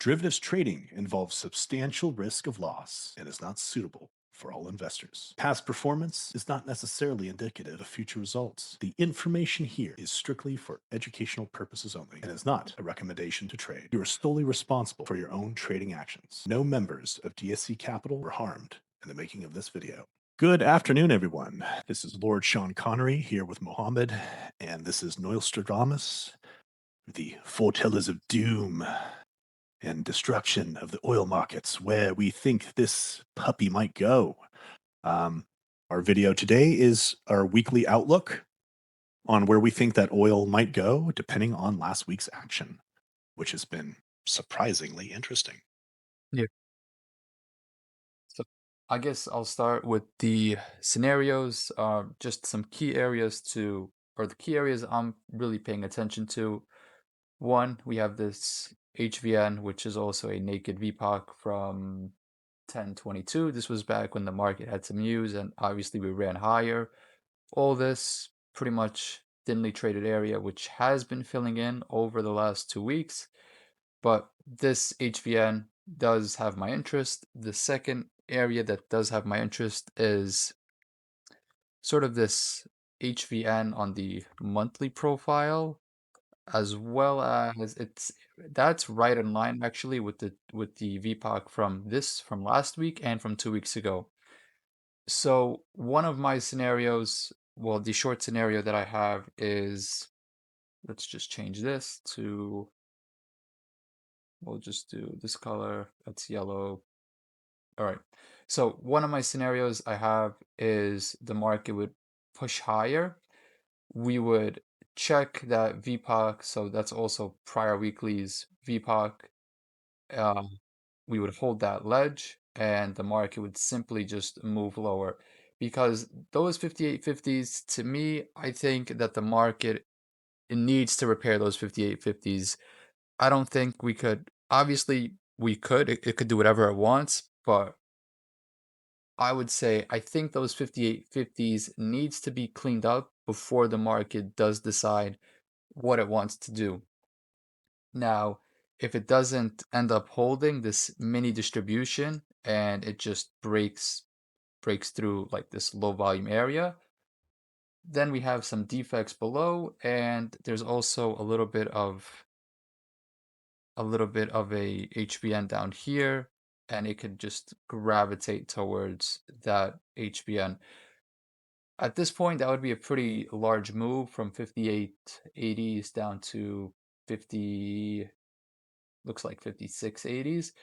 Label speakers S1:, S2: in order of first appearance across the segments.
S1: Derivatives trading involves substantial risk of loss and is not suitable for all investors. Past performance is not necessarily indicative of future results. The information here is strictly for educational purposes only and is not a recommendation to trade. You are solely responsible for your own trading actions. No members of DSC Capital were harmed in the making of this video. Good afternoon, everyone. This is Lord Sean Connery here with Mohammed, and this is Nostradamus, the foretellers of doom and destruction of the oil markets, where we think this puppy might go. Our video today is our weekly outlook on where we think that oil might go, depending on last week's action, which has been surprisingly interesting.
S2: Yeah. So I guess I'll start with the scenarios, just some key areas or the key areas I'm really paying attention to. One, we have this HVN, which is also a naked VPOC from 1022. This was back when the market had some news, and obviously we ran higher. All this pretty much thinly traded area, which has been filling in over the last 2 weeks. But this HVN does have my interest. The second area that does have my interest is sort of this HVN on the monthly profile, as well as that's right in line actually with the VPOC from last week and from 2 weeks ago. So one of my scenarios, well, the short scenario that I have is, let's just change this to, we'll just do this color, that's yellow. All right. So one of my scenarios I have is the market would push higher. We would check that VPOC, so that's also prior weekly's VPOC. Um, we would hold that ledge, and the market would simply just move lower. Because those 5850s, to me, I think that the market it needs to repair those 5850s. I don't think we could. Obviously, we could. It could do whatever it wants, but I would say I think those 5850s needs to be cleaned up before the market does decide what it wants to do. Now, if it doesn't end up holding this mini distribution and it just breaks through like this low volume area, then we have some defects below, and there's also a little bit of a HBN down here, and it could just gravitate towards that HBN. At this point, that would be a pretty large move from 5880s down to 50, looks like 5680s.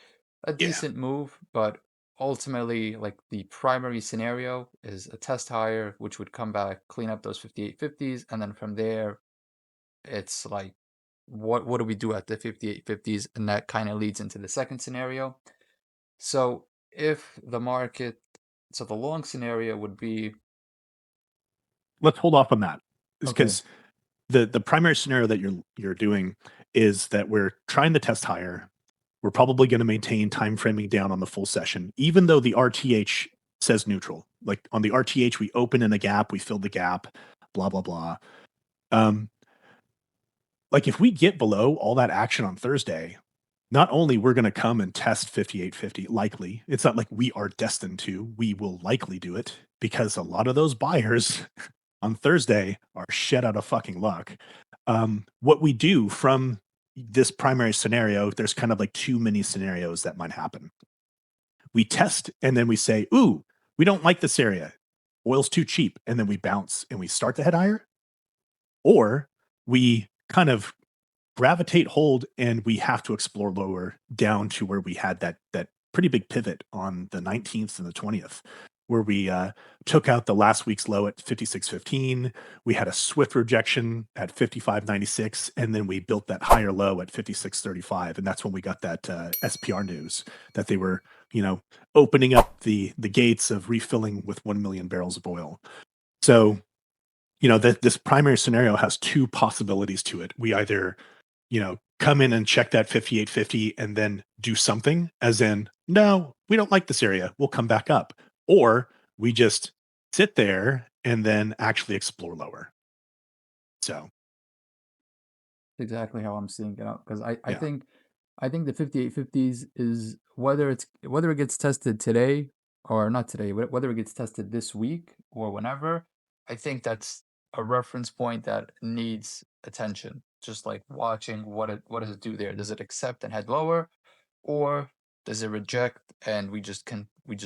S2: A
S1: Yeah.
S2: decent move, but ultimately, like the primary scenario is a test higher, which would come back, clean up those 5850s, and then from there, it's like, what do we do at the 5850s? And that kind of leads into the second scenario. So if the market, so the long scenario would be,
S1: Let's hold off on that.
S2: okay,
S1: Because the primary scenario that you're doing is that we're trying to test higher. We're probably going to maintain time framing down on the full session, even though the RTH says neutral. Like on the RTH, we open in a gap, we fill the gap, blah blah blah. Um, like if we get below all that action on Thursday, not only we're going to come and test 5850 likely. It's not like we are destined to. We will likely do it because a lot of those buyers on Thursday are shit out of fucking luck. What we do from this primary scenario, there's kind of like two mini scenarios that might happen. We test and then we say, ooh, we don't like this area. Oil's too cheap. And then we bounce and we start to head higher. Or we kind of gravitate, hold, and we have to explore lower down to where we had that pretty big pivot on the 19th and the 20th, where we took out the last week's low at 56.15. We had a swift rejection at 55.96, and then we built that higher low at 56.35, and that's when we got that SPR news that they were, opening up the gates of refilling with 1 million barrels of oil. So, that this primary scenario has two possibilities to it. We either come in and check that 5850 and then do something, as in, no, we don't like this area. We'll come back up. Or we just sit there and then actually explore lower. So,
S2: exactly how I'm seeing it out. Because I
S1: yeah.
S2: think I think the 5850s is whether it gets tested today or not today, whether it gets tested this week or whenever, I think that's a reference point that needs attention. Just like watching what does it do there? Does it accept and head lower, or does it reject and we just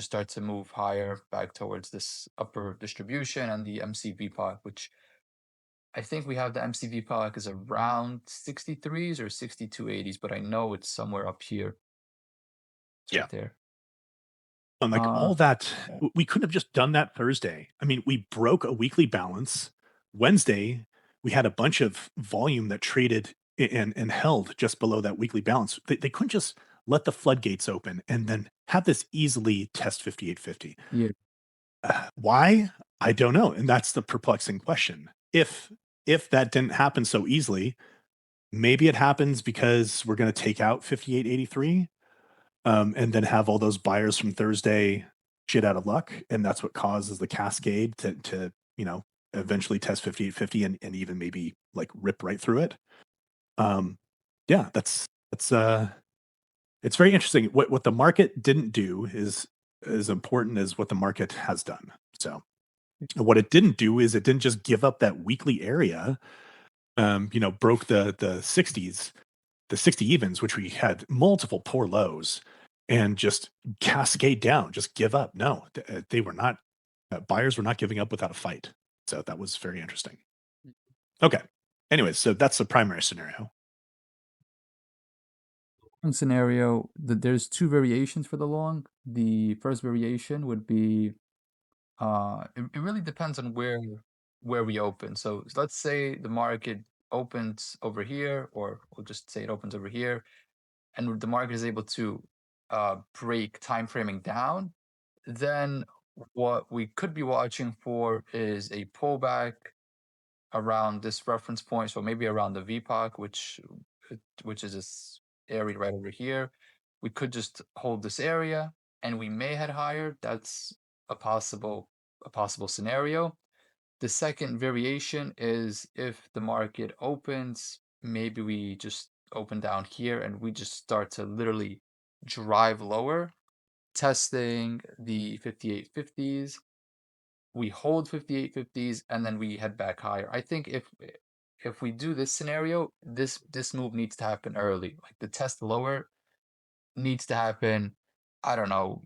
S2: start to move higher back towards this upper distribution and the MCV pot, which I think we have the MCV Pollock is around 63s or 6280s, but I know it's somewhere up here. It's
S1: Yeah.
S2: right there.
S1: And like
S2: Uh,
S1: all that, we couldn't have just done that Thursday. I mean, we broke a weekly balance. Wednesday, we had a bunch of volume that traded and held just below that weekly balance. They couldn't just let the floodgates open and then have this easily test 5850.
S2: yeah,
S1: Why? I don't know. And that's the perplexing question. If that didn't happen so easily, maybe it happens because we're going to take out 5883 and then have all those buyers from Thursday shit out of luck, and that's what causes the cascade to eventually test 5850 and even maybe like rip right through it. Um, yeah, that's it's very interesting. What the market didn't do is as important as what the market has done. So what it didn't do is it didn't just give up that weekly area. Broke the 60s, the 60 evens, which we had multiple poor lows, and just cascade down, just give up. No, they were not, buyers were not giving up without a fight. So that was very interesting. Okay. Anyways, so that's the primary scenario.
S2: long scenario, there's two variations for the long. The first variation would be it really depends on where we open. So let's say the market opens over here, or we'll just say it opens over here, and the market is able to break time framing down, then what we could be watching for is a pullback around this reference point. So maybe around the vPOC, which is this area right over here. We could just hold this area and we may head higher. That's a possible scenario. The second variation is if the market opens, maybe we just open down here and we just start to literally drive lower, testing the 5850s. We hold 5850s and then we head back higher. I think if we do this scenario, this move needs to happen early. Like the test lower needs to happen, I don't know,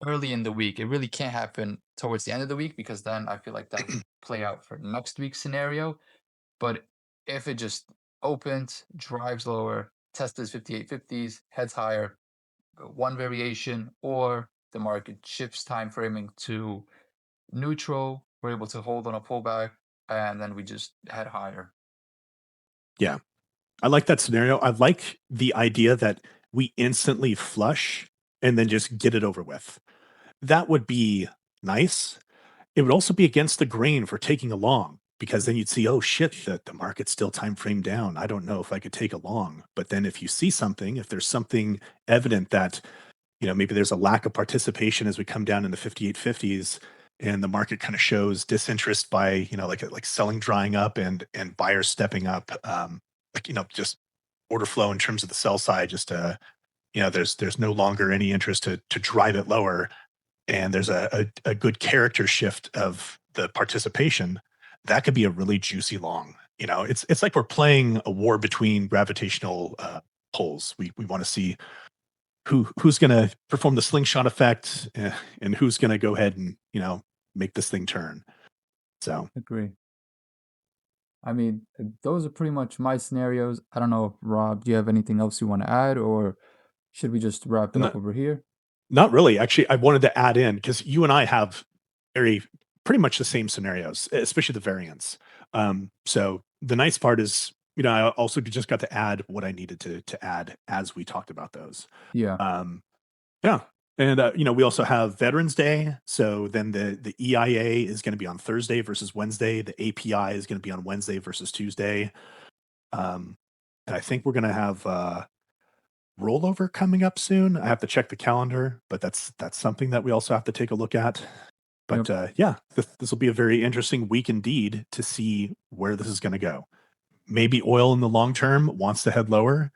S2: early in the week. It really can't happen towards the end of the week because then I feel like that would play out for next week's scenario. But if it just opens, drives lower, tests 5850s, heads higher, one variation, or the market shifts time framing to neutral, we're able to hold on a pullback, and then we just head higher.
S1: Yeah. I like that scenario. I like the idea that we instantly flush and then just get it over with. That would be nice. It would also be against the grain for taking a long because then you'd see, oh shit, the market's still time frame down. I don't know if I could take a long. But then if you see something, if there's something evident that, maybe there's a lack of participation as we come down in the 5850s and the market kind of shows disinterest by, like selling drying up and buyers stepping up, just order flow in terms of the sell side, just there's no longer any interest to drive it lower and there's a good character shift of the participation, that could be a really juicy long. It's like we're playing a war between gravitational poles. We want to see who's going to perform the slingshot effect and who's going to go ahead and make this thing turn. So
S2: Agree. I mean, those are pretty much my scenarios. I don't know, Rob, do you have anything else you want to add, or should we just wrap it up
S1: not,
S2: over here?
S1: not really. Actually, I wanted to add in because you and I have very pretty much the same scenarios, especially the variants. So the nice part is, I also just got to add what I needed to add as we talked about those.
S2: Yeah,
S1: Um, yeah. And we also have Veterans Day. So then the EIA is going to be on Thursday versus Wednesday. The API is going to be on Wednesday versus Tuesday. Um, and I think we're going to have rollover coming up soon. I have to check the calendar, but that's something that we also have to take a look at.
S2: yep.
S1: But yeah, this will be a very interesting week indeed to see where this is going to go. Maybe oil in the long term wants to head lower.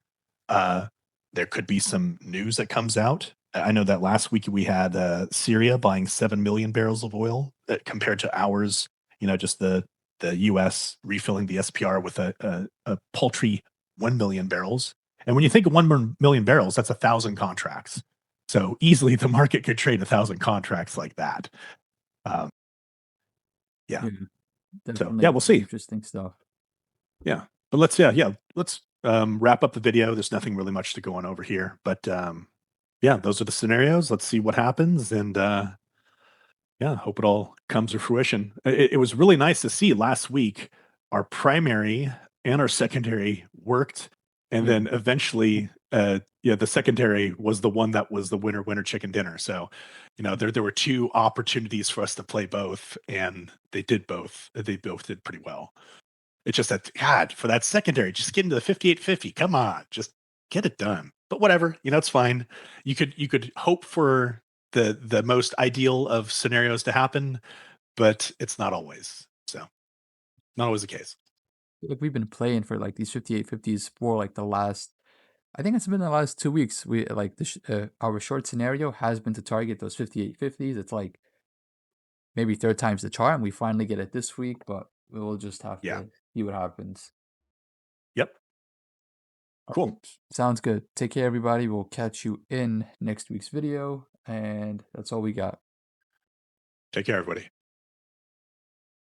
S1: Uh, There could be some news that comes out. I know that last week we had Syria buying 7 million barrels of oil compared to ours, just the US refilling the SPR with a paltry 1 million barrels. And when you think of 1 million barrels, that's 1,000 contracts. So easily the market could trade 1,000 contracts like that. Um, yeah.
S2: Yeah,
S1: So yeah,
S2: definitely
S1: we'll see.
S2: interesting stuff.
S1: Yeah. But let's wrap up the video. There's nothing really much to go on over here, but yeah, those are the scenarios. Let's see what happens, and yeah, hope it all comes to fruition. It was really nice to see last week our primary and our secondary worked, and
S2: Yeah.
S1: then eventually, yeah, the secondary was the one that was the winner chicken dinner. So, there were two opportunities for us to play both, and they did both. They both did pretty well. It's just that God, for that secondary, just get into the 5850. Come on, just get it done. But whatever, it's fine. You could hope for the most ideal of scenarios to happen, but it's not always. So, not always the case.
S2: Like we've been playing for like these 5850s for like the last, I think it's been the last 2 weeks. We like our short scenario has been to target those 5850s. It's like maybe third time's the charm. We finally get it this week, but we will just have
S1: Yeah.
S2: to see what happens.
S1: Yep.
S2: All right,
S1: Cool.
S2: sounds good. Take care, everybody. We'll catch you in next week's video, and that's all we got.
S1: Take care, everybody.